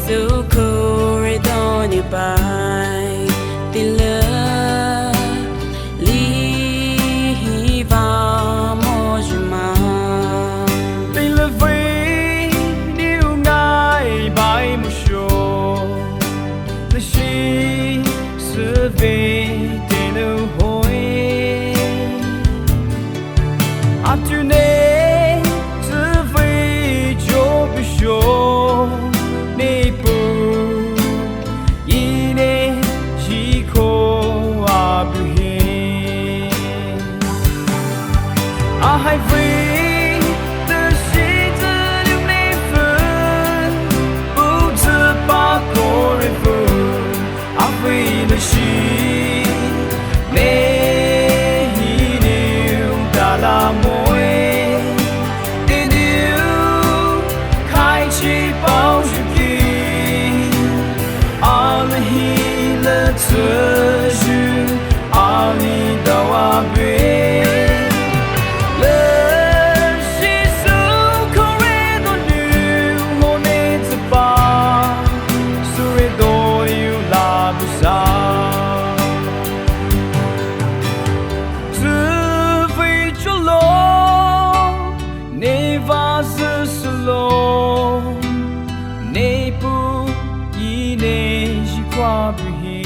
zhekho redoni bai tila li va mojma tila vi điều ngài bai mu sho la shi se ve te no hoi a tu ne se ve jo bi sho hai vì từ khi từ lúc này vừa bút từ ba cô rồi vừa à vì là gì mẹ hi điều đã là mối tình yêu khai chỉ bao nhiêu kỳ à là hi là thừa dư à li đâu à biết qua buhie